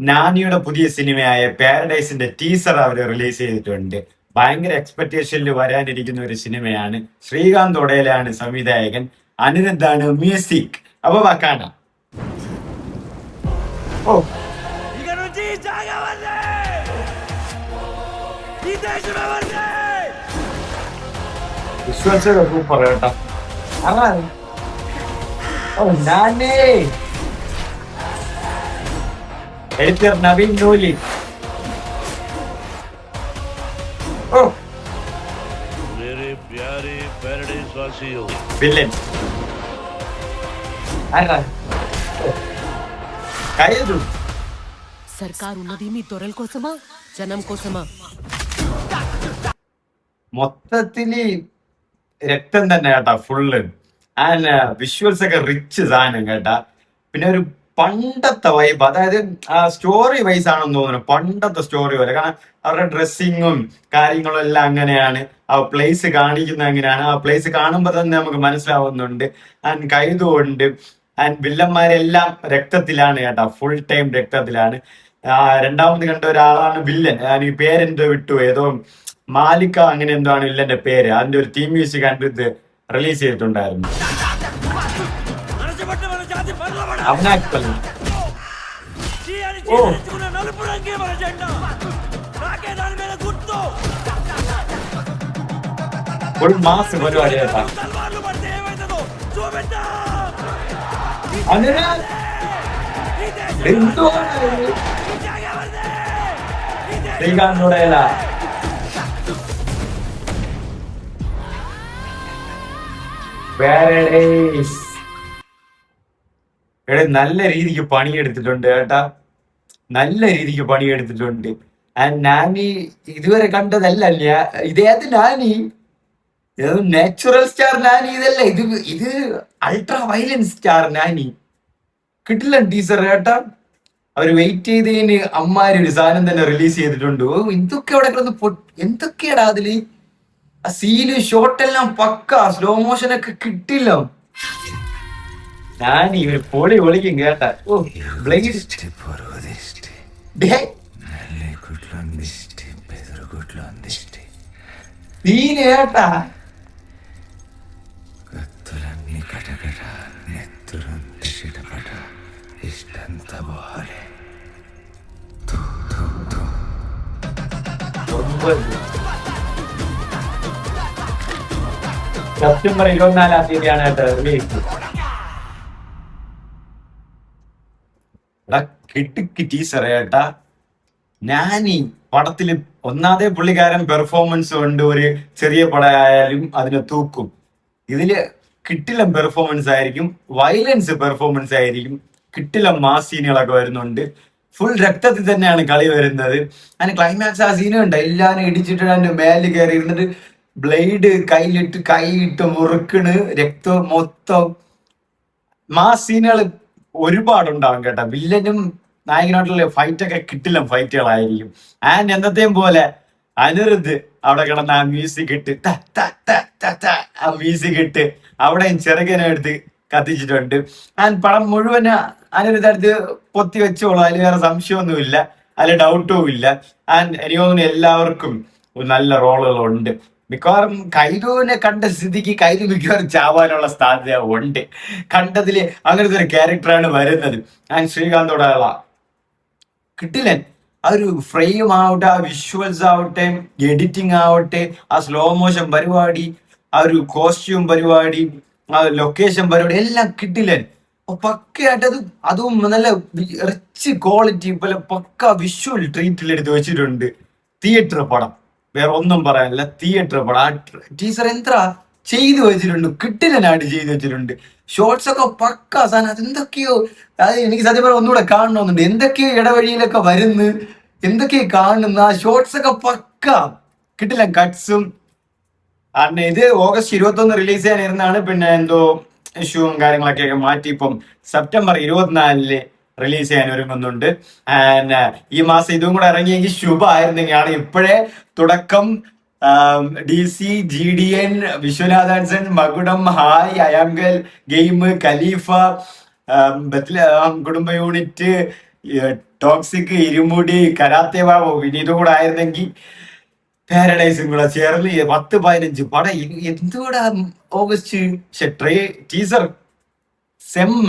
നാനിയുടെ പുതിയ സിനിമയായ പാരഡൈസിന്റെ ടീസർ അവർ റിലീസ് ചെയ്തിട്ടുണ്ട്. ഭയങ്കര എക്സ്പെക്ടേഷനിൽ വരാനിരിക്കുന്ന ഒരു സിനിമയാണ്. ശ്രീകാന്ത് ഒടേലാണ് സംവിധായകൻ, അനിരുദ്ധാണ് മ്യൂസിക്. അപ്പൊ കാണാം. ഓ വിശ്വാസ സൂപ്പർ കേട്ടോ. ഓ നാനേ എഡിറ്റർ നവീൻ നൂലി. ഓ मेरे प्यारे पैराडाइज वासियों, വില്ലൻ కయ్యదు. సర్కార్ ఉన్నది మీ దొరల కోసమా జనం కోసమా? മൊത്തത്തില് രക്തം തന്നെ കേട്ടാ ഫുള്ള്. ആൻഡ് വിഷ്വൽസ് ഒക്കെ റിച്ച് സാധനം കേട്ടാ. പിന്നെ ഒരു പണ്ടത്തെ വൈബ്, അതായത് സ്റ്റോറി വൈസ് ആണെന്ന് തോന്നുന്നു, പണ്ടത്തെ സ്റ്റോറി പോലെ. കാരണം അവരുടെ ഡ്രസ്സിങ്ങും കാര്യങ്ങളും എല്ലാം അങ്ങനെയാണ്, ആ പ്ലേസ് കാണിക്കുന്നത് അങ്ങനെയാണ്. ആ പ്ലേസ് കാണുമ്പോൾ തന്നെ നമുക്ക് മനസ്സിലാവുന്നുണ്ട്. ആൻഡ് കൈതുണ്ട്. ആൻഡ് വില്ലന്മാരെല്ലാം രക്തത്തിലാണ് കേട്ടാ, ഫുൾ ടൈം രക്തത്തിലാണ്. രണ്ടാമത് കണ്ട ഒരാളാണ് വില്ലൻ. എനിക്ക് പേരെന്തോ വിട്ടു, ഏതോ മാലിക്ക അങ്ങനെ എന്തോ ആണ് വില്ലന്റെ പേര്. അതിന്റെ ഒരു തീം മ്യൂസിക് കണ്ടിട്ട് റിലീസ് ചെയ്തിട്ടുണ്ടായിരുന്നു. അവനാക്കൾ ഓ ഫുൾ മാസ് പരിപാടി കേട്ടാ. ശ്രീകാന്തോടെയല്ല പാരഡൈസ് ഇവിടെ നല്ല രീതിക്ക് പണിയെടുത്തിട്ടുണ്ട് കേട്ടാ, നല്ല രീതിക്ക് പണിയെടുത്തിട്ടുണ്ട്. ആൻഡ് നാനി ഇതുവരെ കണ്ടതല്ല. ഇതേത് നാനി, നാച്ചുറൽ സ്റ്റാർ നാനി ഇതല്ല, ഇത് അൾട്രാ വയലൻസ് സ്റ്റാർ നാനി. കിട്ടില്ല ടീസർ കേട്ടാ. അവര് വെയിറ്റ് ചെയ്തതിന് അമ്മാര് ഒരു സാധനം തന്നെ റിലീസ് ചെയ്തിട്ടുണ്ട്. ഓ എന്തൊക്കെ അവിടെ കിടന്ന് എന്തൊക്കെയാടാ അതില്. ആ സീന് ഷോട്ടെല്ലാം പക്ക, സ്ലോ മോഷൻ ഒക്കെ കിട്ടില്ല. ഞാൻ ഇവര് പൊളി പൊളിക്കും കേട്ടാ. ഓ ബ്ലേഡ് സീന് കേട്ടാ. സെപ്റ്റംബർ 24-ാം തീയതിയാണ് കേട്ടോ റിലീസ്. കിട്ടിക്ക് ടീച്ചർ കേട്ടാ. ഞാനീ പടത്തില് ഒന്നാമതേ പുള്ളിക്കാരൻ പെർഫോമൻസ് കൊണ്ട് ഒരു ചെറിയ പടമായാലും അതിനെ തൂക്കും. ഇതില് കിട്ടില്ല പെർഫോമൻസ് ആയിരിക്കും, വയലൻസ് പെർഫോമൻസ് ആയിരിക്കും, കിട്ടില്ല മാസ് സീനുകളൊക്കെ വരുന്നുണ്ട്. ഫുൾ രക്തത്തിൽ തന്നെയാണ് കളി വരുന്നത്. അതിന് ക്ലൈമാക്സ് ആ സീനുണ്ട്, എല്ലാരും ഇടിച്ചിട്ട് അതിന്റെ മേലിൽ കയറി ഇരുന്നിട്ട് ബ്ലേഡ് കയ്യിലിട്ട് കൈയിട്ട് മുറുക്കണ്, രക്തം മൊത്തം. മാസ് സീനുകൾ ഒരുപാടുണ്ടാവും കേട്ടോ. വില്ലനും നായകനായിട്ടുള്ള ഫൈറ്റ് ഒക്കെ കിട്ടില്ല ഫൈറ്റുകളായിരിക്കും. ആൻഡ് എന്നത്തെയും പോലെ അനിരുദ്ധ് അവിടെ കിടന്ന ആ മ്യൂസിക് ഇട്ട് ആ മ്യൂസിക് ഇട്ട് അവിടെയും ചെറുകനെ എടുത്ത് കത്തിച്ചിട്ടുണ്ട്. ആൻഡ് പടം മുഴുവൻ അനിരുദ്ധ അടുത്ത് പൊത്തി വെച്ചോളൂ, അതിൽ വേറെ സംശയമൊന്നുമില്ല, അതിൽ ഡൗട്ടും ഇല്ല. ആൻഡ് എനിക്ക് തോന്നുന്നു എല്ലാവർക്കും നല്ല റോളുകളുണ്ട്. മിക്കവാറും കൈതുവിനെ കണ്ട സ്ഥിതിക്ക് കൈതു മിക്കവാറും ചാവാനുള്ള സാധ്യത ഉണ്ട്. കണ്ടതില് അങ്ങനത്തെ ഒരു ക്യാരക്ടറാണ് വരുന്നത്. ആൻഡ് ശ്രീകാന്തോടുള്ള കിട്ടില്ല. ആ ഒരു ഫ്രെയിം ആവട്ടെ, ആ വിഷ്വൽസ് ആവട്ടെ, എഡിറ്റിംഗ് ആവട്ടെ, ആ സ്ലോ മോഷൻ പരിപാടി, ആ ഒരു കോസ്റ്റ്യൂം പരിപാടി, ആ ലൊക്കേഷൻ പരിപാടി എല്ലാം കിട്ടില്ല. പക്കയായിട്ട് അതും നല്ല റിച്ച് ക്വാളിറ്റി പോലെ പക്ക വിഷ്വൽ ട്രീറ്റിൽ എടുത്ത് വെച്ചിട്ടുണ്ട്. തിയേറ്റർ പടം, വേറെ ഒന്നും പറയാനില്ല, തിയേറ്റർ പടം. ആ ടീച്ചർ എന്താ ചെയ്തു വെച്ചിട്ടുണ്ട്, കിട്ടില്ലനായിട്ട് ചെയ്തു വെച്ചിട്ടുണ്ട്. ഷോർട്സ് ഒക്കെ പക്ക സാധനം. അതെന്തൊക്കെയോ, അത് എനിക്ക് സത്യം പറഞ്ഞാൽ ഒന്നുകൂടെ കാണണമെന്നുണ്ട്. എന്തൊക്കെയോ ഇടവഴിയിലൊക്കെ വരുന്നു, എന്തൊക്കെയോ കാണുന്നു. ആ ഷോർട്സ് ഒക്കെ പക്ക കിട്ടില്ല. കട്ട്സും കാരണം ഇത് ഓഗസ്റ്റ് 21 റിലീസ് ചെയ്യാനിരുന്നാണ്. പിന്നെ എന്തോ ഇഷ്യൂവും കാര്യങ്ങളൊക്കെ മാറ്റി ഇപ്പം സെപ്റ്റംബർ 24 റിലീസ് ചെയ്യാൻ ഒരുങ്ങുന്നുണ്ട്. ആൻഡ് ഈ മാസം ഇതും കൂടെ ഇറങ്ങിയെങ്കിൽ ശുഭമായിരുന്നെങ്കിലാണ്. ഇപ്പോഴേ തുടക്കം DC, GDN, വിശ്വനാഥൻസൺ, മകുടം, ഹായ്, അയാങ്കൽ ഗെയിം, ഖലീഫ, കുടുംബ unit, toxic, irumudi, karate Babu, പിന്നെ ഇതും കൂടെ ആയിരുന്നെങ്കിൽ പാരഡൈസും കൂടെ ചേർന്ന് 10-15 പടം. എന്തുകൂടാ ഓഗസ്റ്റ് ടീസർ സെമ്മ.